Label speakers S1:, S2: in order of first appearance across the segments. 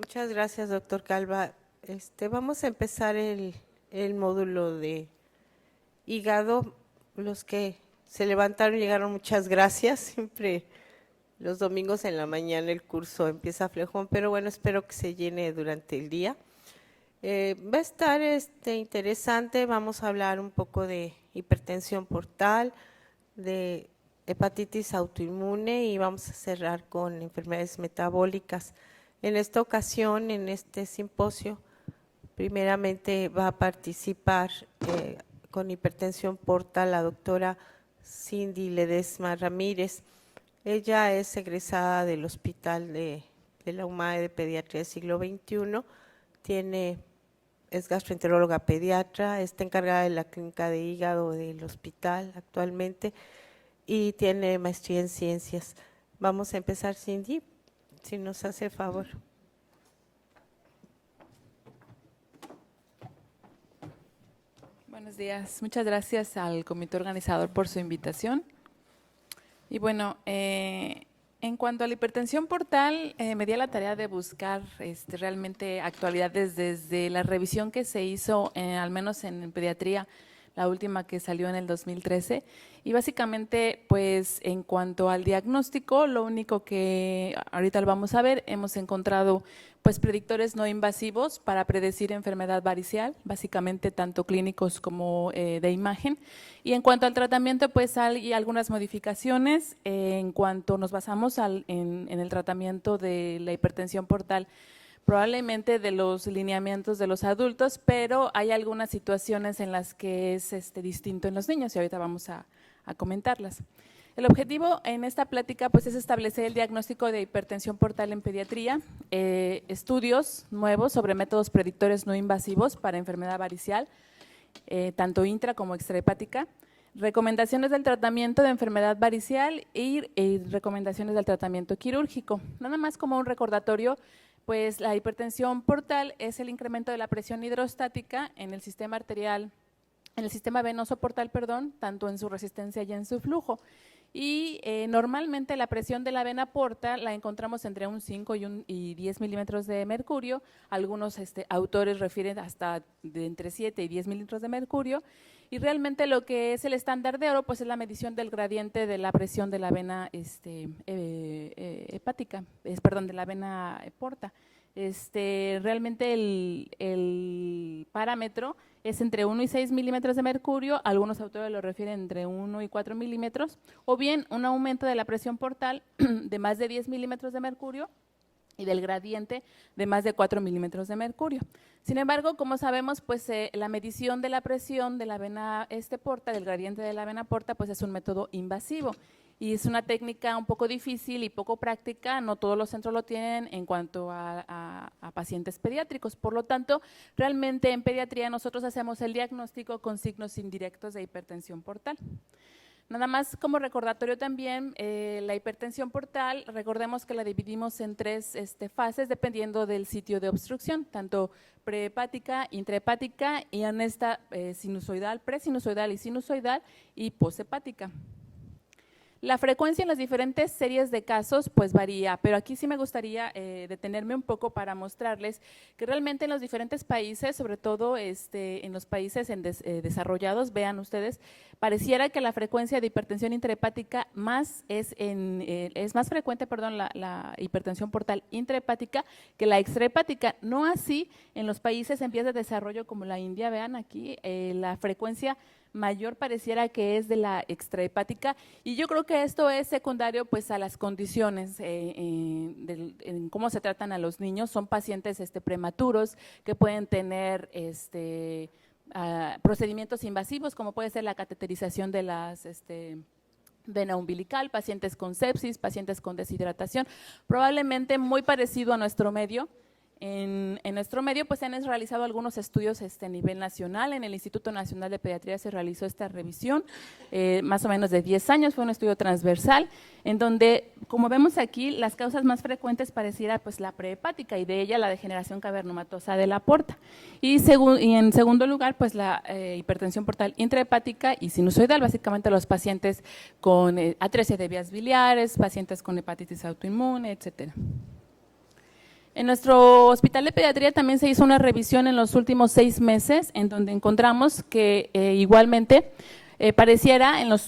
S1: Muchas gracias, doctor Calva. Vamos a empezar el módulo de hígado. Los que se levantaron y llegaron, muchas gracias. Siempre los domingos en la mañana el curso empieza flojón, pero bueno, espero que se llene durante el día. Va a estar interesante. Vamos a hablar un poco de hipertensión portal, de hepatitis autoinmune y vamos a cerrar con enfermedades metabólicas. En esta ocasión, en este simposio, primeramente va a participar con hipertensión portal la doctora Cindy Ledesma Ramírez. Ella es egresada del Hospital de la UMAE de Pediatría del siglo XXI, es gastroenteróloga pediatra, está encargada de la clínica de hígado del hospital actualmente y tiene maestría en ciencias. Vamos a empezar, Cindy, si nos hace favor.
S2: Buenos días, muchas gracias al comité organizador por su invitación. Y bueno, en cuanto a la hipertensión portal, me di a la tarea de buscar realmente actualidades desde la revisión que se hizo, al menos en pediatría, la última que salió en el 2013, y básicamente pues en cuanto al diagnóstico, lo único que ahorita lo vamos a ver, hemos encontrado pues predictores no invasivos para predecir enfermedad varicial, básicamente tanto clínicos como de imagen, y en cuanto al tratamiento pues hay algunas modificaciones en cuanto nos basamos en el tratamiento de la hipertensión portal, probablemente de los lineamientos de los adultos, pero hay algunas situaciones en las que es distinto en los niños y ahorita vamos a comentarlas. El objetivo en esta plática pues es establecer el diagnóstico de hipertensión portal en pediatría, estudios nuevos sobre métodos predictores no invasivos para enfermedad varicial, tanto intra como extrahepática, recomendaciones del tratamiento de enfermedad varicial y recomendaciones del tratamiento quirúrgico. Nada más como un recordatorio, pues la hipertensión portal es el incremento de la presión hidrostática en el sistema arterial, en el sistema venoso portal, perdón, tanto en su resistencia y en su flujo. Y normalmente la presión de la vena porta la encontramos entre un 5 y 10 milímetros de mercurio, algunos autores refieren hasta de entre 7 y 10 milímetros de mercurio, y realmente lo que es el estándar de oro pues es la medición del gradiente de la presión de la vena hepática, perdón, de la vena porta. Realmente el parámetro es entre 1 y 6 milímetros de mercurio, algunos autores lo refieren entre 1 y 4 milímetros, o bien un aumento de la presión portal de más de 10 milímetros de mercurio y del gradiente de más de 4 milímetros de mercurio. Sin embargo, como sabemos, pues la medición de la presión de la vena porta, del gradiente de la vena porta, pues es un método invasivo y es una técnica un poco difícil y poco práctica, no todos los centros lo tienen en cuanto a pacientes pediátricos, por lo tanto, realmente en pediatría nosotros hacemos el diagnóstico con signos indirectos de hipertensión portal. Nada más como recordatorio también, la hipertensión portal, recordemos que la dividimos en tres fases dependiendo del sitio de obstrucción, tanto prehepática, intrahepática y en esta sinusoidal, presinusoidal y sinusoidal y poshepática. La frecuencia en las diferentes series de casos pues varía, pero aquí sí me gustaría detenerme un poco para mostrarles que realmente en los diferentes países, sobre todo en los países desarrollados, vean ustedes, pareciera que la frecuencia de hipertensión intrahepática es más frecuente, perdón, la hipertensión portal intrahepática que la extrahepática, no así en los países en vías de desarrollo como la India, vean aquí la frecuencia mayor pareciera que es de la extrahepática, y yo creo que esto es secundario pues a las condiciones en cómo se tratan a los niños. Son pacientes prematuros que pueden tener procedimientos invasivos como puede ser la cateterización de las vena umbilical, pacientes con sepsis, pacientes con deshidratación, probablemente muy parecido a nuestro medio. En nuestro medio pues se han realizado algunos estudios a nivel nacional. En el Instituto Nacional de Pediatría se realizó esta revisión, más o menos de 10 años, fue un estudio transversal, en donde, como vemos aquí, las causas más frecuentes pareciera pues la prehepática y de ella la degeneración cavernomatosa de la porta. Y en segundo lugar pues la hipertensión portal intrahepática y sinusoidal, básicamente los pacientes con atresia de vías biliares, pacientes con hepatitis autoinmune, etcétera. En nuestro hospital de pediatría también se hizo una revisión en los últimos 6 meses, en donde encontramos que igualmente pareciera en la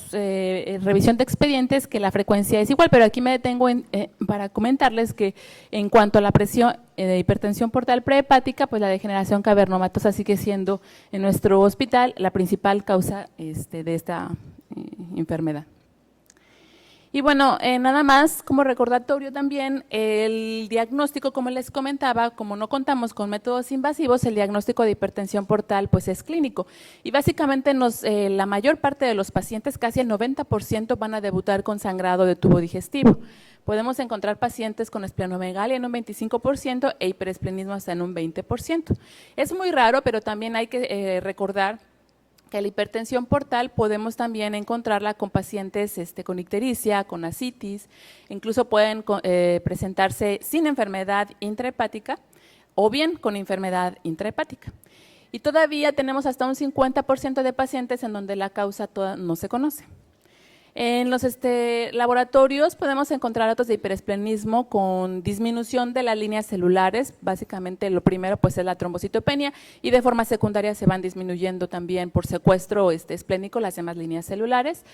S2: revisión de expedientes que la frecuencia es igual, pero aquí me detengo para comentarles que en cuanto a la presión de hipertensión portal prehepática, pues la degeneración cavernomatosa sigue siendo en nuestro hospital la principal causa de esta enfermedad. Y bueno, nada más como recordatorio también, el diagnóstico, como les comentaba, como no contamos con métodos invasivos, el diagnóstico de hipertensión portal pues es clínico. Y básicamente la mayor parte de los pacientes, casi el 90%, van a debutar con sangrado de tubo digestivo. Podemos encontrar pacientes con esplenomegalia en un 25% e hiperesplenismo hasta en un 20%. Es muy raro, pero también hay que recordar que la hipertensión portal podemos también encontrarla con pacientes con ictericia, con ascitis, incluso pueden presentarse sin enfermedad intrahepática o bien con enfermedad intrahepática. Y todavía tenemos hasta un 50% de pacientes en donde la causa no se conoce. En los laboratorios podemos encontrar datos de hiperesplenismo con disminución de las líneas celulares, básicamente lo primero pues es la trombocitopenia y de forma secundaria se van disminuyendo también por secuestro esplénico las demás líneas celulares.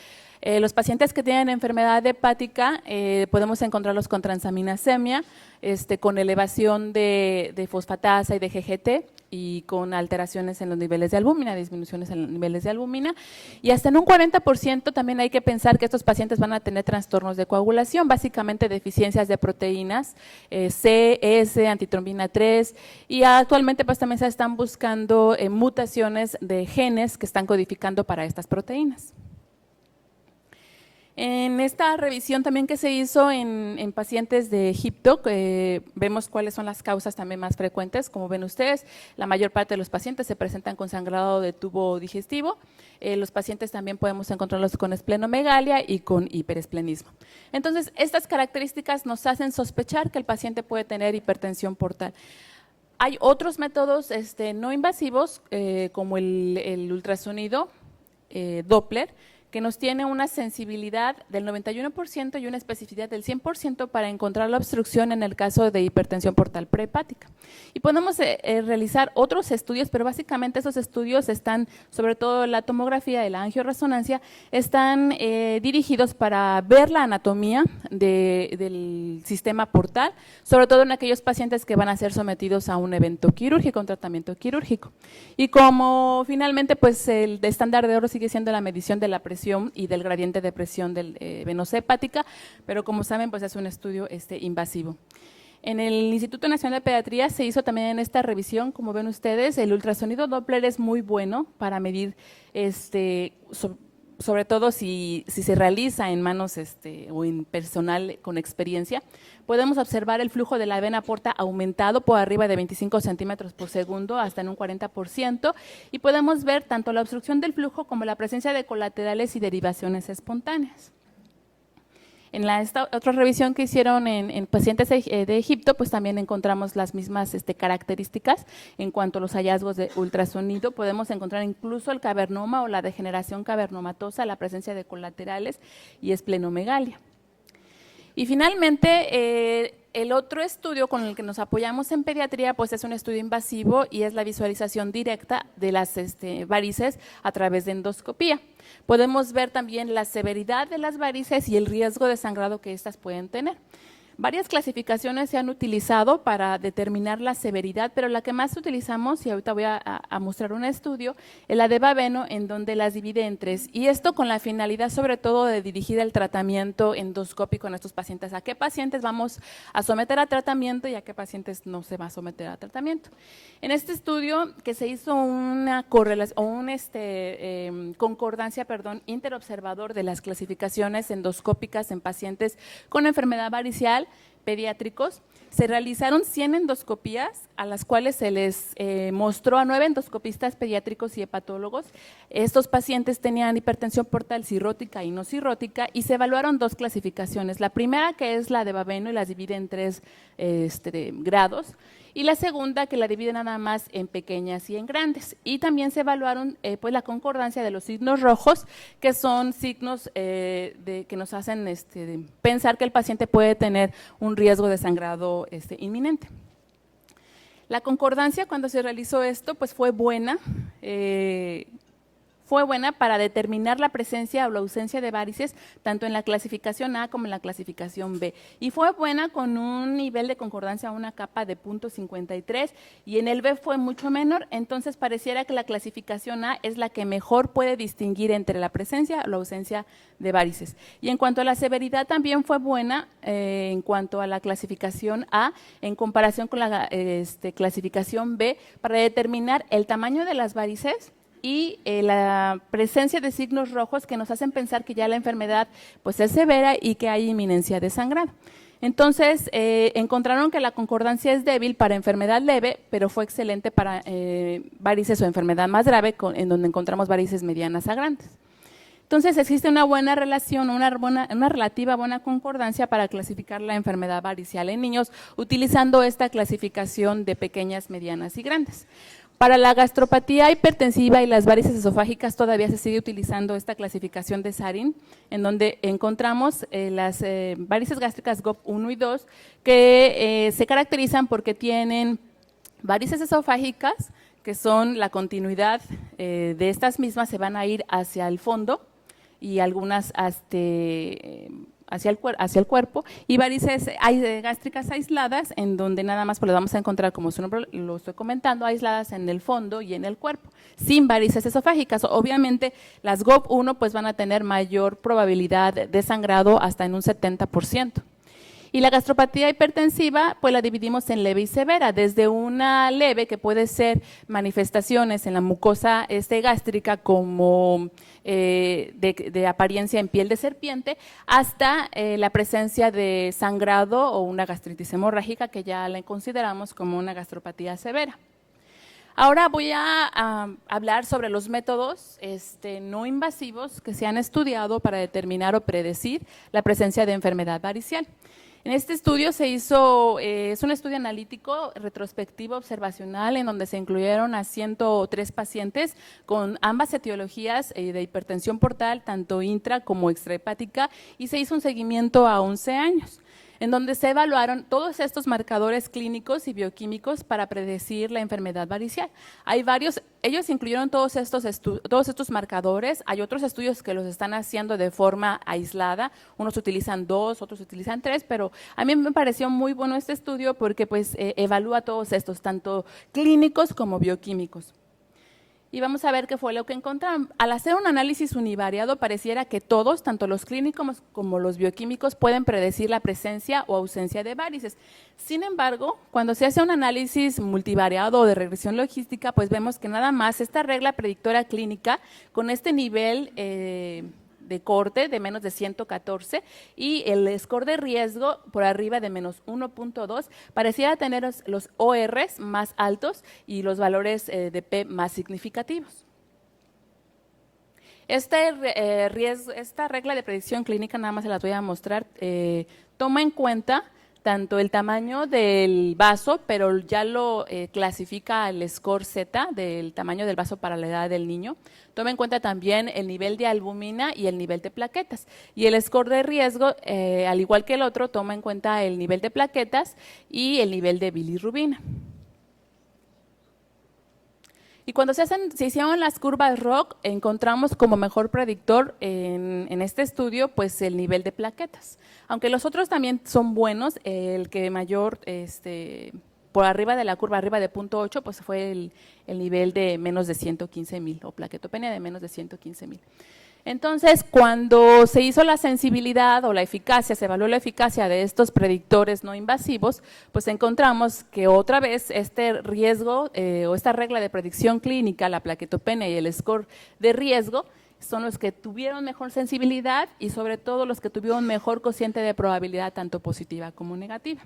S2: Los pacientes que tienen enfermedad hepática podemos encontrarlos con transaminasemia, con elevación de fosfatasa y de GGT y con alteraciones en los niveles de albúmina, disminuciones en los niveles de albúmina, y hasta en un 40% también hay que pensar que estos pacientes van a tener trastornos de coagulación, básicamente deficiencias de proteínas, C, S, antitrombina 3, y actualmente pues también se están buscando mutaciones de genes que están codificando para estas proteínas. En esta revisión también que se hizo en pacientes de Egipto, vemos cuáles son las causas también más frecuentes. Como ven ustedes, la mayor parte de los pacientes se presentan con sangrado de tubo digestivo. Los pacientes también podemos encontrarlos con esplenomegalia y con hiperesplenismo. Entonces, estas características nos hacen sospechar que el paciente puede tener hipertensión portal. Hay otros métodos no invasivos, como el ultrasonido Doppler, que nos tiene una sensibilidad del 91% y una especificidad del 100% para encontrar la obstrucción en el caso de hipertensión portal prehepática. Y podemos realizar otros estudios, pero básicamente esos estudios están, sobre todo la tomografía y la angioresonancia, están dirigidos para ver la anatomía del sistema portal, sobre todo en aquellos pacientes que van a ser sometidos a un evento quirúrgico, un tratamiento quirúrgico. Y como finalmente pues el estándar de oro sigue siendo la medición de la presión y del gradiente de presión venosa hepática, pero como saben pues es un estudio invasivo. En el Instituto Nacional de Pediatría se hizo también en esta revisión, como ven ustedes, el ultrasonido Doppler es muy bueno para medir sobre todo si se realiza en manos o en personal con experiencia, podemos observar el flujo de la vena porta aumentado por arriba de 25 centímetros por segundo hasta en un 40%, y podemos ver tanto la obstrucción del flujo como la presencia de colaterales y derivaciones espontáneas. En esta otra revisión que hicieron en pacientes de Egipto, pues también encontramos las mismas características en cuanto a los hallazgos de ultrasonido. Podemos encontrar incluso el cavernoma o la degeneración cavernomatosa, la presencia de colaterales y esplenomegalia. Y finalmente, el otro estudio con el que nos apoyamos en pediatría pues es un estudio invasivo y es la visualización directa de las varices a través de endoscopía. Podemos ver también la severidad de las varices y el riesgo de sangrado que estas pueden tener. Varias clasificaciones se han utilizado para determinar la severidad, pero la que más utilizamos, y ahorita voy a mostrar un estudio, es la de Baveno, en donde las divide en 3. Y esto con la finalidad sobre todo de dirigir el tratamiento endoscópico en estos pacientes. ¿A qué pacientes vamos a someter a tratamiento y a qué pacientes no se va a someter a tratamiento? En este estudio que se hizo una correlación, concordancia, interobservador de las clasificaciones endoscópicas en pacientes con enfermedad varicial pediátricos, se realizaron 100 endoscopías a las cuales se les mostró a 9 endoscopistas pediátricos y hepatólogos. Estos pacientes tenían hipertensión portal cirrótica y no cirrótica y se evaluaron 2 clasificaciones. La primera, que es la de Baveno, y las divide en 3 grados, y la segunda, que la divide nada más en pequeñas y en grandes. Y también se evaluaron pues la concordancia de los signos rojos, que son signos que nos hacen pensar que el paciente puede tener un riesgo de sangrado inminente. La concordancia, cuando se realizó esto, pues fue buena para determinar la presencia o la ausencia de varices, tanto en la clasificación A como en la clasificación B. Y fue buena con un nivel de concordancia, una capa de 0.53, y en el B fue mucho menor, entonces pareciera que la clasificación A es la que mejor puede distinguir entre la presencia o la ausencia de varices. Y en cuanto a la severidad, también fue buena en cuanto a la clasificación A, en comparación con la clasificación B, para determinar el tamaño de las varices y la presencia de signos rojos que nos hacen pensar que ya la enfermedad pues es severa y que hay inminencia de sangrado. Entonces, encontraron que la concordancia es débil para enfermedad leve, pero fue excelente para varices o enfermedad más grave, en donde encontramos varices medianas a grandes. Entonces, existe una buena relación, una relativa buena concordancia para clasificar la enfermedad varicial en niños, utilizando esta clasificación de pequeñas, medianas y grandes. Para la gastropatía hipertensiva y las varices esofágicas todavía se sigue utilizando esta clasificación de Sarin, en donde encontramos las varices gástricas GOP 1 y 2, que se caracterizan porque tienen varices esofágicas, que son la continuidad de estas mismas, se van a ir hacia el fondo y algunas hacia el cuerpo, y varices gástricas aisladas, en donde nada más pues las vamos a encontrar, como su nombre lo estoy comentando, aisladas en el fondo y en el cuerpo, sin varices esofágicas. Obviamente las GOP1 pues van a tener mayor probabilidad de sangrado, hasta en un 70%. Y la gastropatía hipertensiva, pues la dividimos en leve y severa, desde una leve, que puede ser manifestaciones en la mucosa gástrica como de apariencia en piel de serpiente, hasta la presencia de sangrado o una gastritis hemorrágica, que ya la consideramos como una gastropatía severa. Ahora voy a hablar sobre los métodos no invasivos que se han estudiado para determinar o predecir la presencia de enfermedad varicial. En este estudio se hizo, es un estudio analítico, retrospectivo, observacional, en donde se incluyeron a 103 pacientes con ambas etiologías de hipertensión portal, tanto intra como extrahepática, y se hizo un seguimiento a 11 años. En donde se evaluaron todos estos marcadores clínicos y bioquímicos para predecir la enfermedad varicial. Hay varios, ellos incluyeron todos estos marcadores. Hay otros estudios que los están haciendo de forma aislada, unos utilizan 2, otros utilizan 3, pero a mí me pareció muy bueno este estudio porque pues evalúa todos estos, tanto clínicos como bioquímicos. Y vamos a ver qué fue lo que encontraron. Al hacer un análisis univariado, pareciera que todos, tanto los clínicos como los bioquímicos, pueden predecir la presencia o ausencia de varices. Sin embargo, cuando se hace un análisis multivariado o de regresión logística, pues vemos que nada más esta regla predictora clínica, con este nivel de corte de menos de 114 y el score de riesgo por arriba de menos 1.2, pareciera tener los ORs más altos y los valores de P más significativos. Esta regla de predicción clínica, nada más se las voy a mostrar, toma en cuenta tanto el tamaño del vaso, pero ya lo clasifica al score Z del tamaño del vaso para la edad del niño. Toma en cuenta también el nivel de albúmina y el nivel de plaquetas. Y el score de riesgo, al igual que el otro, toma en cuenta el nivel de plaquetas y el nivel de bilirrubina. Y cuando se hicieron las curvas ROC, encontramos como mejor predictor en este estudio pues el nivel de plaquetas. Aunque los otros también son buenos, el que mayor, por arriba de la curva, arriba de 0.8, pues fue el nivel de menos de 115,000 o plaquetopenia de menos de 115,000. Entonces, cuando se hizo la sensibilidad o la eficacia, se evaluó la eficacia de estos predictores no invasivos, pues encontramos que otra vez este riesgo o esta regla de predicción clínica, la plaquetopenia y el score de riesgo, son los que tuvieron mejor sensibilidad y sobre todo los que tuvieron mejor cociente de probabilidad, tanto positiva como negativa.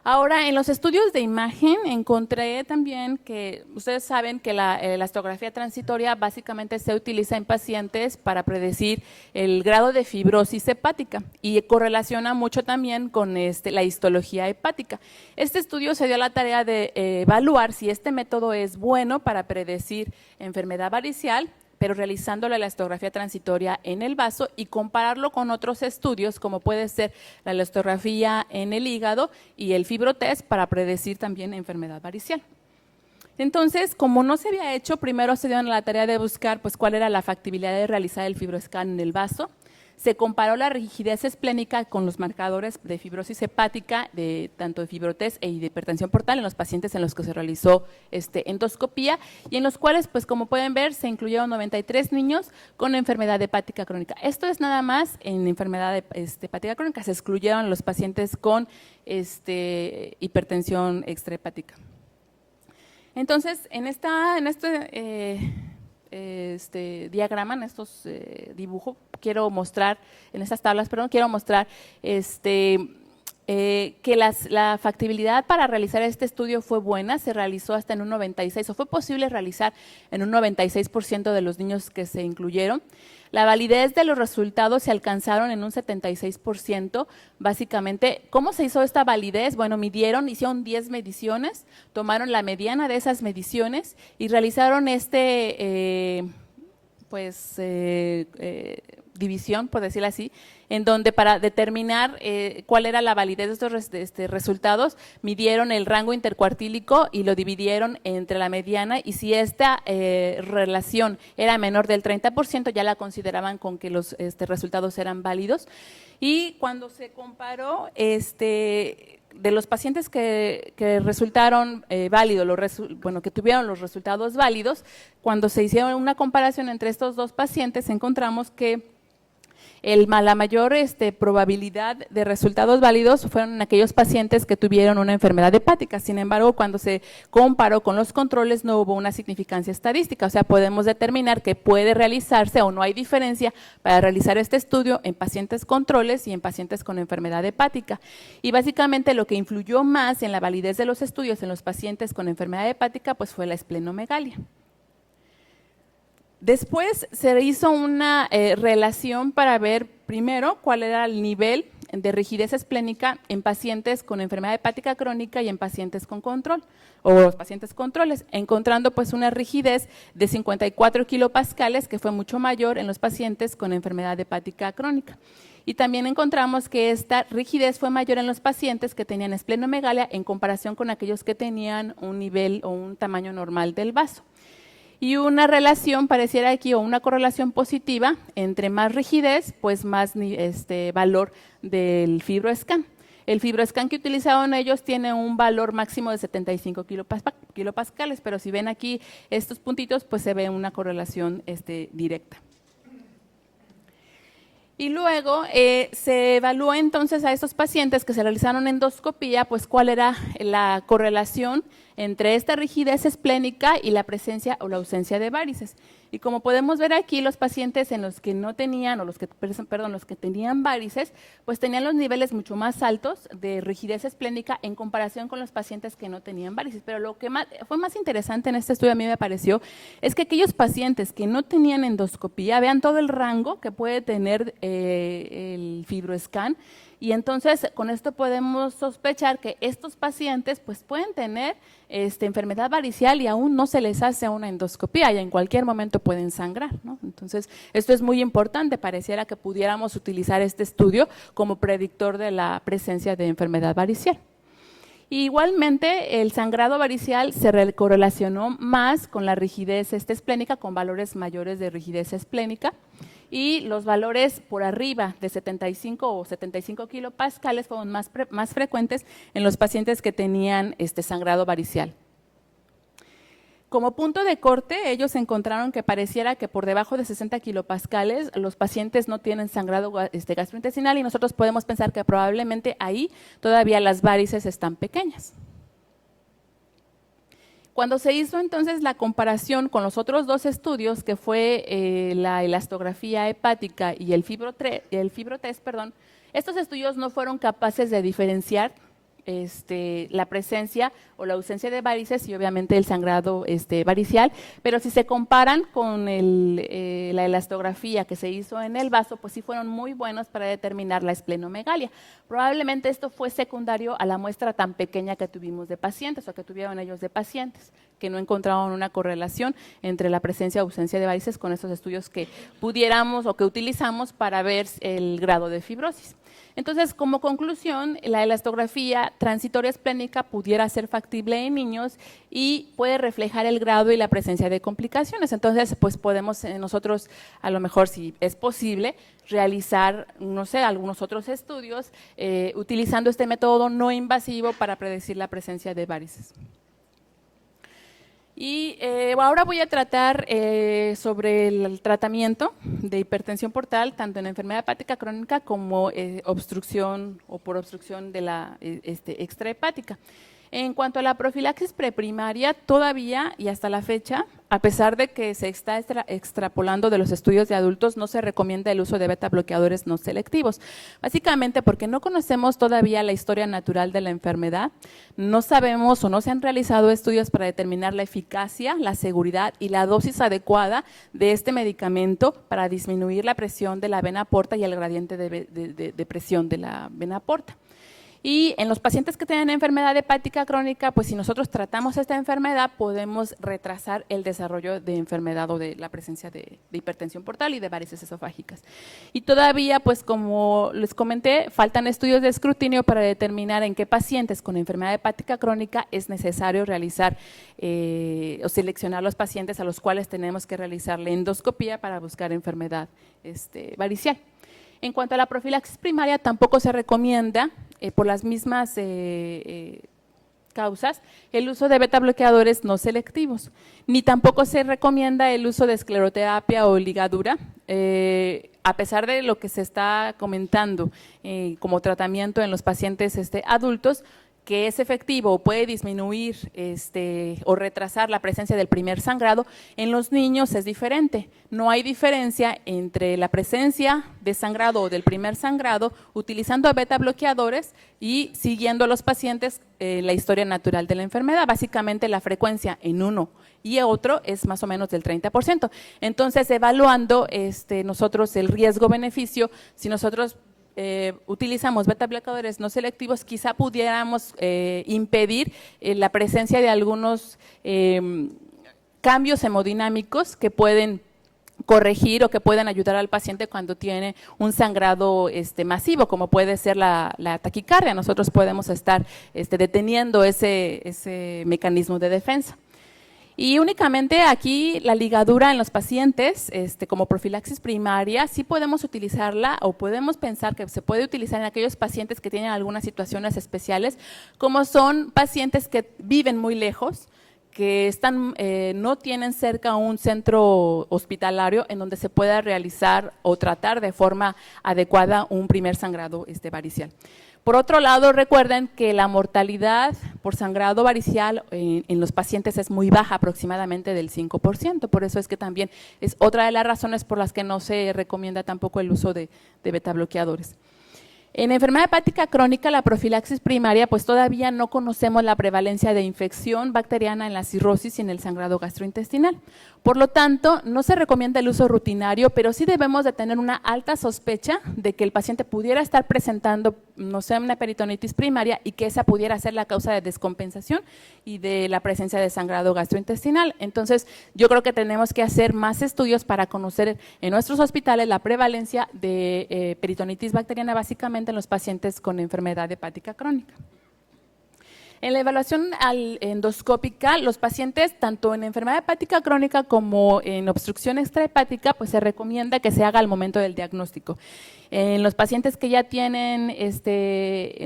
S2: Ahora, en los estudios de imagen encontré también que ustedes saben que la elastografía transitoria básicamente se utiliza en pacientes para predecir el grado de fibrosis hepática y correlaciona mucho también con la histología hepática. Este estudio se dio a la tarea de evaluar si este método es bueno para predecir enfermedad varicial, pero realizando la elastografía transitoria en el vaso y compararlo con otros estudios como puede ser la elastografía en el hígado y el fibrotest para predecir también enfermedad varicial. Entonces, como no se había hecho, primero se dieron a la tarea de buscar pues, cuál era la factibilidad de realizar el fibroscan en el vaso. Se comparó la rigidez esplénica con los marcadores de fibrosis hepática, tanto de fibrotest y de hipertensión portal en los pacientes en los que se realizó endoscopía y en los cuales, pues como pueden ver, se incluyeron 93 niños con enfermedad hepática crónica. Esto es nada más en enfermedad hepática crónica, se excluyeron los pacientes con hipertensión extrahepática. Entonces, en este diagrama, en estos dibujos, quiero mostrar, en estas tablas, perdón, quiero mostrar que la factibilidad para realizar este estudio fue buena, se realizó hasta en un 96%, o fue posible realizar en un 96% de los niños que se incluyeron. La validez de los resultados se alcanzaron en un 76%, básicamente. ¿Cómo se hizo esta validez? Bueno, hicieron 10 mediciones, tomaron la mediana de esas mediciones y realizaron división, por decirlo así, en donde para determinar cuál era la validez de estos resultados, midieron el rango intercuartílico y lo dividieron entre la mediana y si esta relación era menor del 30%, ya la consideraban con que los resultados eran válidos. Y cuando se comparó de los pacientes que resultaron válidos, que tuvieron los resultados válidos, cuando se hicieron una comparación entre estos dos pacientes, encontramos que la mayor probabilidad de resultados válidos fueron en aquellos pacientes que tuvieron una enfermedad hepática. Sin embargo, cuando se comparó con los controles no hubo una significancia estadística, o sea, podemos determinar que puede realizarse o no hay diferencia para realizar este estudio en pacientes controles y en pacientes con enfermedad hepática. Y básicamente lo que influyó más en la validez de los estudios en los pacientes con enfermedad hepática pues fue la esplenomegalia. Después se hizo una relación para ver primero cuál era el nivel de rigidez esplénica en pacientes con enfermedad hepática crónica y en pacientes con control o los pacientes controles, encontrando pues una rigidez de 54 kilopascales que fue mucho mayor en los pacientes con enfermedad hepática crónica. Y también encontramos que esta rigidez fue mayor en los pacientes que tenían esplenomegalia en comparación con aquellos que tenían un nivel o un tamaño normal del vaso. Y una relación pareciera aquí, o una correlación positiva, entre más rigidez, pues más valor del fibroscan. El fibroscan que utilizaron ellos tiene un valor máximo de 75 kilopascales, pero si ven aquí estos puntitos, pues se ve una correlación directa. Y luego se evaluó entonces a estos pacientes que se realizaron endoscopía, pues cuál era la correlación entre esta rigidez esplénica y la presencia o la ausencia de varices. Y como podemos ver aquí, los pacientes en los que no tenían, o los que tenían varices, pues tenían los niveles mucho más altos de rigidez esplénica en comparación con los pacientes que no tenían varices. Pero lo que fue más interesante en este estudio a mí me pareció, es que aquellos pacientes que no tenían endoscopía, vean todo el rango que puede tener el fibroscan, y entonces con esto podemos sospechar que estos pacientes pues pueden tener enfermedad varicial y aún no se les hace una endoscopía y en cualquier momento pueden sangrar, ¿no? Entonces esto es muy importante, pareciera que pudiéramos utilizar este estudio como predictor de la presencia de enfermedad varicial. Igualmente, el sangrado varicial se correlacionó más con la rigidez esplénica, con valores mayores de rigidez esplénica, y los valores por arriba de 75 o 75 kilopascales fueron más frecuentes en los pacientes que tenían sangrado varicial. Como punto de corte, ellos encontraron que pareciera que por debajo de 60 kilopascales los pacientes no tienen sangrado gastrointestinal y nosotros podemos pensar que probablemente ahí todavía las varices están pequeñas. Cuando se hizo entonces la comparación con los otros dos estudios, que fue la elastografía hepática y el fibrotest, estos estudios no fueron capaces de diferenciar la presencia o la ausencia de varices y obviamente el sangrado varicial, pero si se comparan con la elastografía que se hizo en el vaso, pues sí fueron muy buenos para determinar la esplenomegalia. Probablemente esto fue secundario a la muestra tan pequeña que tuvimos de pacientes o que tuvieron ellos de pacientes, que no encontraron una correlación entre la presencia o ausencia de varices con estos estudios que pudiéramos o que utilizamos para ver el grado de fibrosis. Entonces, como conclusión, la elastografía transitoria esplénica pudiera ser factible en niños y puede reflejar el grado y la presencia de complicaciones. Entonces, pues podemos nosotros, a lo mejor si es posible, realizar, no sé, algunos otros estudios utilizando este método no invasivo para predecir la presencia de varices. Y ahora voy a tratar sobre el tratamiento de hipertensión portal, tanto en enfermedad hepática crónica como obstrucción o por obstrucción de la extrahepática. En cuanto a la profilaxis preprimaria, todavía y hasta la fecha, a pesar de que se está extrapolando de los estudios de adultos, no se recomienda el uso de beta bloqueadores no selectivos. Básicamente porque no conocemos todavía la historia natural de la enfermedad, no sabemos o no se han realizado estudios para determinar la eficacia, la seguridad y la dosis adecuada de este medicamento para disminuir la presión de la vena porta y el gradiente de presión de la vena porta. Y en los pacientes que tienen enfermedad hepática crónica, pues si nosotros tratamos esta enfermedad, podemos retrasar el desarrollo de enfermedad o de la presencia de hipertensión portal y de varices esofágicas. Y todavía, pues como les comenté, faltan estudios de escrutinio para determinar en qué pacientes con enfermedad hepática crónica es necesario realizar o seleccionar los pacientes a los cuales tenemos que realizar la endoscopía para buscar enfermedad varicial. En cuanto a la profilaxis primaria, tampoco se recomienda, por las mismas causas, el uso de beta bloqueadores no selectivos, ni tampoco se recomienda el uso de escleroterapia o ligadura, a pesar de lo que se está comentando como tratamiento en los pacientes adultos, que es efectivo o puede disminuir o retrasar la presencia del primer sangrado, en los niños es diferente. No hay diferencia entre la presencia de sangrado o del primer sangrado utilizando beta bloqueadores y siguiendo a los pacientes la historia natural de la enfermedad. Básicamente la frecuencia en uno y otro es más o menos del 30%. Entonces, evaluando nosotros el riesgo-beneficio, si nosotros utilizamos beta bloqueadores no selectivos, quizá pudiéramos impedir la presencia de algunos cambios hemodinámicos que pueden corregir o que pueden ayudar al paciente cuando tiene un sangrado masivo, como puede ser la taquicardia. Nosotros podemos estar deteniendo ese mecanismo de defensa. Y únicamente aquí la ligadura en los pacientes, como profilaxis primaria, sí podemos utilizarla o podemos pensar que se puede utilizar en aquellos pacientes que tienen algunas situaciones especiales, como son pacientes que viven muy lejos, que no tienen cerca un centro hospitalario en donde se pueda realizar o tratar de forma adecuada un primer sangrado varicial. Por otro lado, recuerden que la mortalidad por sangrado varicial en los pacientes es muy baja, aproximadamente del 5%, por eso es que también es otra de las razones por las que no se recomienda tampoco el uso de beta bloqueadores. En enfermedad hepática crónica, la profilaxis primaria, pues todavía no conocemos la prevalencia de infección bacteriana en la cirrosis y en el sangrado gastrointestinal. Por lo tanto, no se recomienda el uso rutinario, pero sí debemos de tener una alta sospecha de que el paciente pudiera estar presentando, no sé, una peritonitis primaria y que esa pudiera ser la causa de descompensación y de la presencia de sangrado gastrointestinal. Entonces, yo creo que tenemos que hacer más estudios para conocer en nuestros hospitales la prevalencia de peritonitis bacteriana, básicamente en los pacientes con enfermedad hepática crónica. En la evaluación endoscópica, los pacientes, tanto en enfermedad hepática crónica como en obstrucción extrahepática, pues se recomienda que se haga al momento del diagnóstico. En los pacientes que ya tienen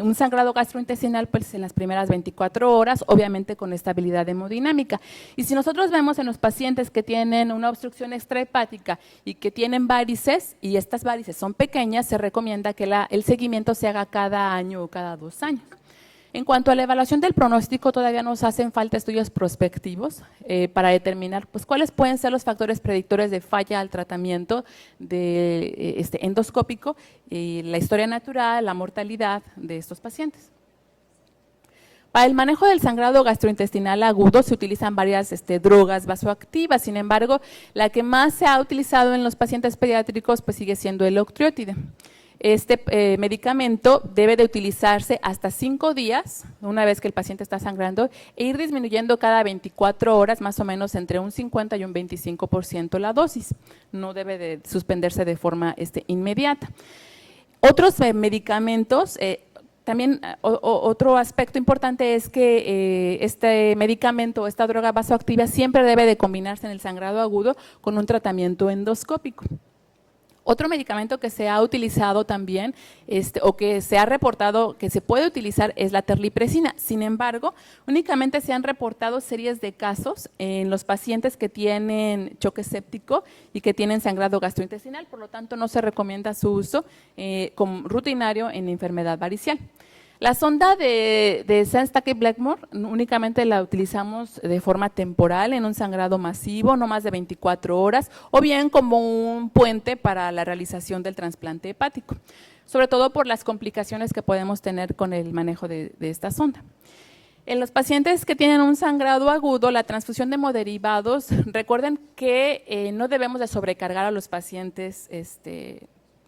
S2: un sangrado gastrointestinal, pues en las primeras 24 horas, obviamente con estabilidad hemodinámica. Y si nosotros vemos en los pacientes que tienen una obstrucción extrahepática y que tienen varices, y estas varices son pequeñas, se recomienda que el seguimiento se haga cada año o cada 2 años. En cuanto a la evaluación del pronóstico, todavía nos hacen falta estudios prospectivos para determinar pues, cuáles pueden ser los factores predictores de falla al tratamiento de, endoscópico, la historia natural, la mortalidad de estos pacientes. Para el manejo del sangrado gastrointestinal agudo se utilizan varias drogas vasoactivas, sin embargo, la que más se ha utilizado en los pacientes pediátricos pues sigue siendo el octreotide. Este medicamento debe de utilizarse hasta 5 días, una vez que el paciente está sangrando, e ir disminuyendo cada 24 horas, más o menos entre un 50 y un 25% la dosis. No debe de suspenderse de forma inmediata. Otros medicamentos, también otro aspecto importante es que este medicamento, esta droga vasoactiva, siempre debe de combinarse en el sangrado agudo con un tratamiento endoscópico. Otro medicamento que se ha utilizado también, o que se ha reportado que se puede utilizar, es la terlipresina. Sin embargo, únicamente se han reportado series de casos en los pacientes que tienen choque séptico y que tienen sangrado gastrointestinal, por lo tanto no se recomienda su uso como rutinario en enfermedad varicial. La sonda de Sengstack-Blackmore únicamente la utilizamos de forma temporal en un sangrado masivo, no más de 24 horas, o bien como un puente para la realización del trasplante hepático, sobre todo por las complicaciones que podemos tener con el manejo de esta sonda. En los pacientes que tienen un sangrado agudo, la transfusión de hemoderivados, recuerden que no debemos de sobrecargar a los pacientes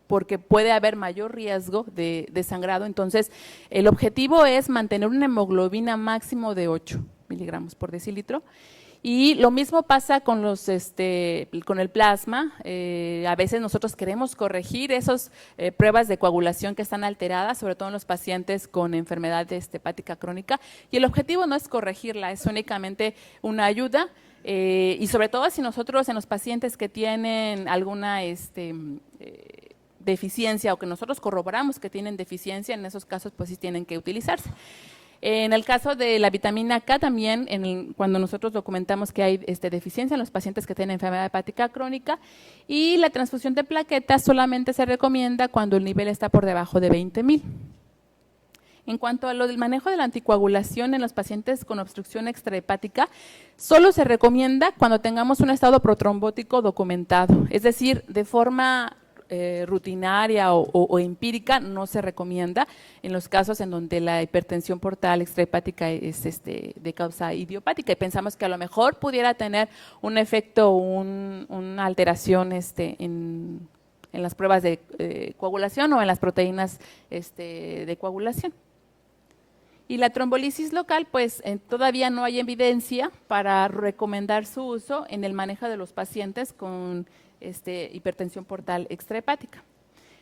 S2: porque puede haber mayor riesgo de sangrado. Entonces, el objetivo es mantener una hemoglobina máximo de 8 miligramos por decilitro. Y lo mismo pasa con con el plasma. A veces nosotros queremos corregir esas pruebas de coagulación que están alteradas, sobre todo en los pacientes con enfermedad hepática crónica. Y el objetivo no es corregirla, es únicamente una ayuda. Y sobre todo si nosotros en los pacientes que tienen alguna deficiencia o que nosotros corroboramos que tienen deficiencia, en esos casos pues sí tienen que utilizarse. En el caso de la vitamina K también, cuando nosotros documentamos que hay deficiencia en los pacientes que tienen enfermedad hepática crónica, y la transfusión de plaquetas solamente se recomienda cuando el nivel está por debajo de 20,000. En cuanto a lo del manejo de la anticoagulación en los pacientes con obstrucción extrahepática, solo se recomienda cuando tengamos un estado protrombótico documentado, es decir, de forma rutinaria o empírica no se recomienda en los casos en donde la hipertensión portal extrahepática es de causa idiopática y pensamos que a lo mejor pudiera tener un efecto o una alteración en las pruebas de coagulación o en las proteínas de coagulación. Y la trombolisis local, pues todavía no hay evidencia para recomendar su uso en el manejo de los pacientes con hipertensión portal extrahepática.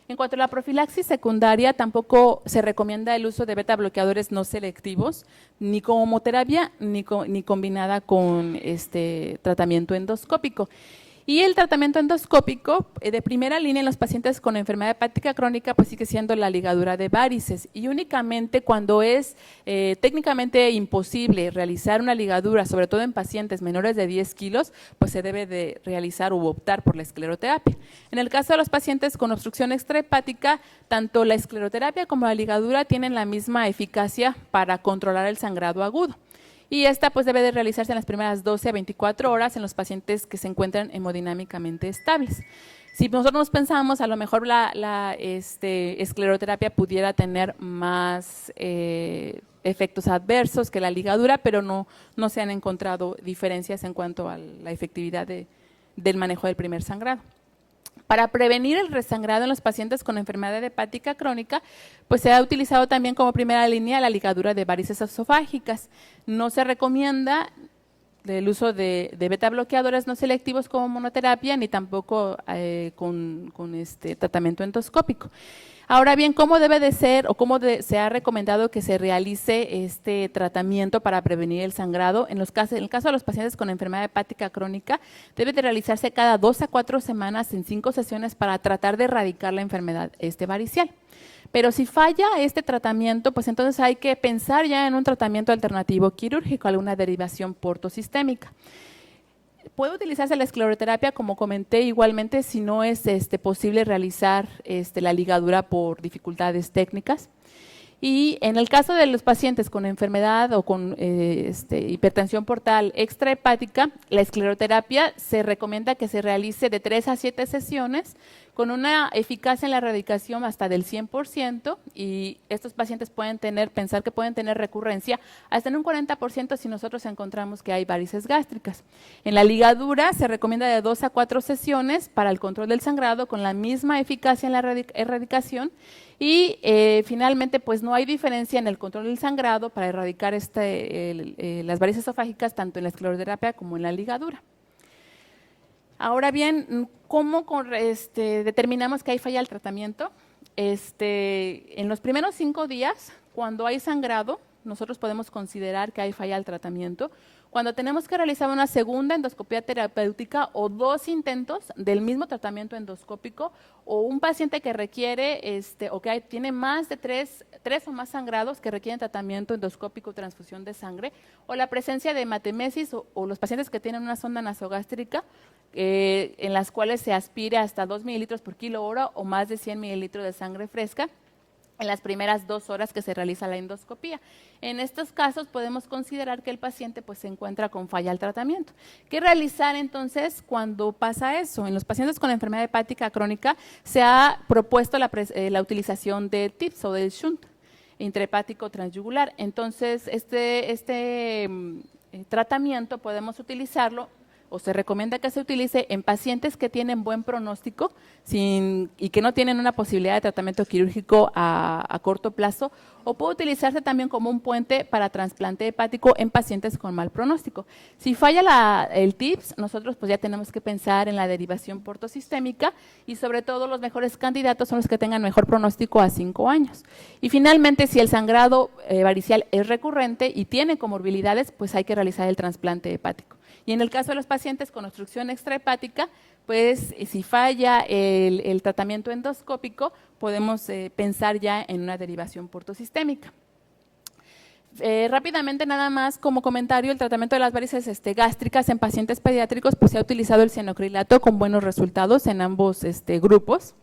S2: En cuanto a la profilaxis secundaria, tampoco se recomienda el uso de beta bloqueadores no selectivos, ni como homoterapia, ni combinada con tratamiento endoscópico. Y el tratamiento endoscópico de primera línea en los pacientes con enfermedad hepática crónica pues sigue siendo la ligadura de varices, y únicamente cuando es técnicamente imposible realizar una ligadura, sobre todo en pacientes menores de 10 kilos, pues se debe de realizar u optar por la escleroterapia. En el caso de los pacientes con obstrucción extrahepática, tanto la escleroterapia como la ligadura tienen la misma eficacia para controlar el sangrado agudo. Y esta pues debe de realizarse en las primeras 12 a 24 horas en los pacientes que se encuentran hemodinámicamente estables. Si nosotros pensamos, a lo mejor la escleroterapia pudiera tener más efectos adversos que la ligadura, pero no se han encontrado diferencias en cuanto a la efectividad del manejo del primer sangrado. Para prevenir el resangrado en los pacientes con enfermedad hepática crónica, pues se ha utilizado también como primera línea la ligadura de varices esofágicas. No se recomienda el uso de beta bloqueadores no selectivos como monoterapia, ni tampoco con tratamiento endoscópico. Ahora bien, ¿cómo debe de ser o cómo se ha recomendado que se realice este tratamiento para prevenir el sangrado? En el caso de los pacientes con enfermedad hepática crónica, debe de realizarse cada 2 a 4 semanas en 5 sesiones para tratar de erradicar la enfermedad varicial. Pero si falla este tratamiento, pues entonces hay que pensar ya en un tratamiento alternativo quirúrgico, alguna derivación portosistémica. Puede utilizarse la escleroterapia, como comenté, igualmente si no es posible realizar la ligadura por dificultades técnicas. Y en el caso de los pacientes con enfermedad o con hipertensión portal extrahepática, la escleroterapia se recomienda que se realice de 3 a 7 sesiones con una eficacia en la erradicación hasta del 100%, y estos pacientes pensar que pueden tener recurrencia hasta en un 40% si nosotros encontramos que hay varices gástricas. En la ligadura se recomienda de 2 a 4 sesiones para el control del sangrado con la misma eficacia en la erradicación, y finalmente pues no hay diferencia en el control del sangrado para erradicar las varices esofágicas tanto en la escleroterapia como en la ligadura. Ahora bien, ¿cómo determinamos que hay falla al tratamiento? En los primeros 5 días, cuando hay sangrado, nosotros podemos considerar que hay falla al tratamiento. Cuando tenemos que realizar una segunda endoscopia terapéutica o 2 intentos del mismo tratamiento endoscópico, o un paciente que requiere o que tiene más de 3 o más sangrados que requieren tratamiento endoscópico o transfusión de sangre, o la presencia de hematemesis o los pacientes que tienen una sonda nasogástrica en las cuales se aspire hasta 2 mililitros por kilo hora o más de 100 mililitros de sangre fresca en las primeras 2 horas que se realiza la endoscopía. En estos casos podemos considerar que el paciente pues se encuentra con falla al tratamiento. ¿Qué realizar entonces cuando pasa eso? En los pacientes con enfermedad hepática crónica se ha propuesto la utilización de TIPS o del shunt intrahepático transyugular. Entonces tratamiento podemos utilizarlo, o se recomienda que se utilice en pacientes que tienen buen pronóstico y que no tienen una posibilidad de tratamiento quirúrgico a corto plazo, o puede utilizarse también como un puente para trasplante hepático en pacientes con mal pronóstico. Si falla el TIPS, nosotros pues ya tenemos que pensar en la derivación portosistémica, y sobre todo los mejores candidatos son los que tengan mejor pronóstico a 5 años. Y finalmente, si el sangrado varicial es recurrente y tiene comorbilidades, pues hay que realizar el trasplante hepático. Y en el caso de los pacientes con obstrucción extrahepática, pues si falla el tratamiento endoscópico, podemos pensar ya en una derivación portosistémica. Rápidamente, nada más como comentario, el tratamiento de las varices gástricas en pacientes pediátricos, pues se ha utilizado el cianocrilato con buenos resultados en ambos grupos.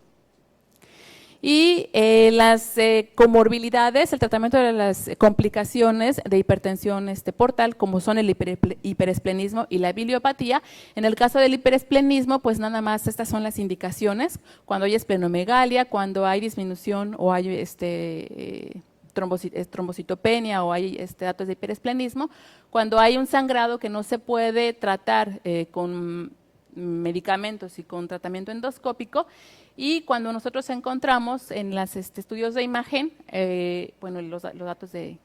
S2: Y las comorbilidades, el tratamiento de las complicaciones de hipertensión portal, como son el hiperesplenismo y la biliopatía. En el caso del hiperesplenismo, pues nada más estas son las indicaciones: cuando hay esplenomegalia, cuando hay disminución o hay trombocitopenia o hay datos de hiperesplenismo, cuando hay un sangrado que no se puede tratar con medicamentos y con tratamiento endoscópico, y cuando nosotros encontramos en los estudios de imagen los datos de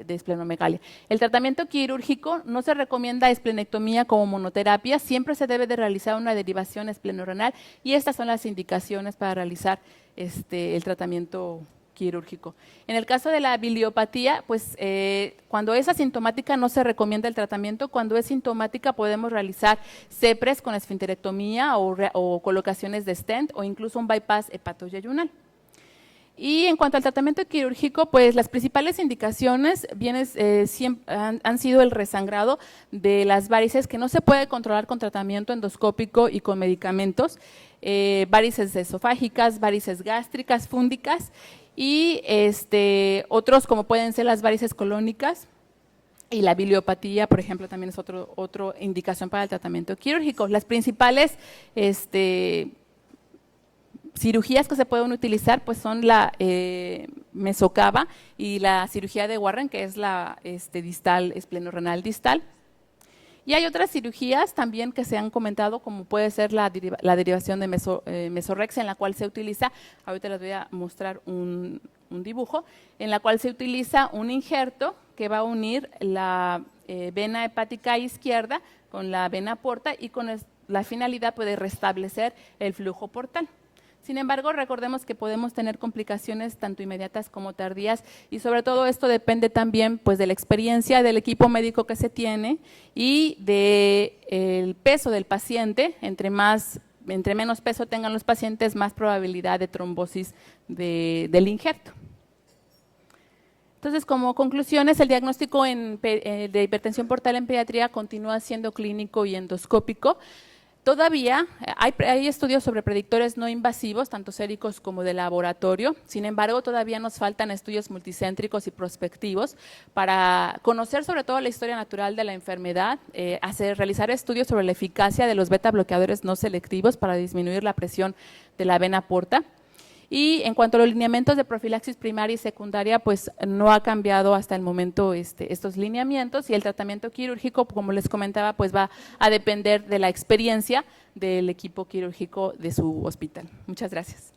S2: esplenomegalia. El tratamiento quirúrgico no se recomienda esplenectomía como monoterapia, siempre se debe de realizar una derivación esplenorenal, y estas son las indicaciones para realizar el tratamiento quirúrgico. En el caso de la biliopatía, pues cuando es asintomática no se recomienda el tratamiento. Cuando es sintomática podemos realizar CEPRES con esfinterectomía o colocaciones de stent, o incluso un bypass hepatoyeyunal. Y en cuanto al tratamiento quirúrgico, pues las principales indicaciones han sido el resangrado de las varices, que no se puede controlar con tratamiento endoscópico y con medicamentos, varices esofágicas, varices gástricas, fúndicas, y otros como pueden ser las varices colónicas, y la biliopatía, por ejemplo, también es otra indicación para el tratamiento quirúrgico. Las principales cirugías que se pueden utilizar pues son la mesocava y la cirugía de Warren, que es la distal, esplenorenal distal. Y hay otras cirugías también que se han comentado, como puede ser la derivación de Mesorex, en la cual se utiliza, ahorita les voy a mostrar un dibujo, en la cual se utiliza un injerto que va a unir la vena hepática izquierda con la vena porta, y con la finalidad de restablecer el flujo portal. Sin embargo, recordemos que podemos tener complicaciones tanto inmediatas como tardías, y sobre todo esto depende también pues de la experiencia del equipo médico que se tiene y del peso del paciente. Entre menos peso tengan los pacientes, más probabilidad de trombosis del injerto. Entonces, como conclusiones, el diagnóstico de hipertensión portal en pediatría continúa siendo clínico y endoscópico. Todavía hay estudios sobre predictores no invasivos, tanto séricos como de laboratorio. Sin embargo, todavía nos faltan estudios multicéntricos y prospectivos para conocer sobre todo la historia natural de la enfermedad, realizar estudios sobre la eficacia de los beta bloqueadores no selectivos para disminuir la presión de la vena porta. Y en cuanto a los lineamientos de profilaxis primaria y secundaria, pues no ha cambiado hasta el momento estos lineamientos, y el tratamiento quirúrgico, como les comentaba, pues va a depender de la experiencia del equipo quirúrgico de su hospital. Muchas gracias.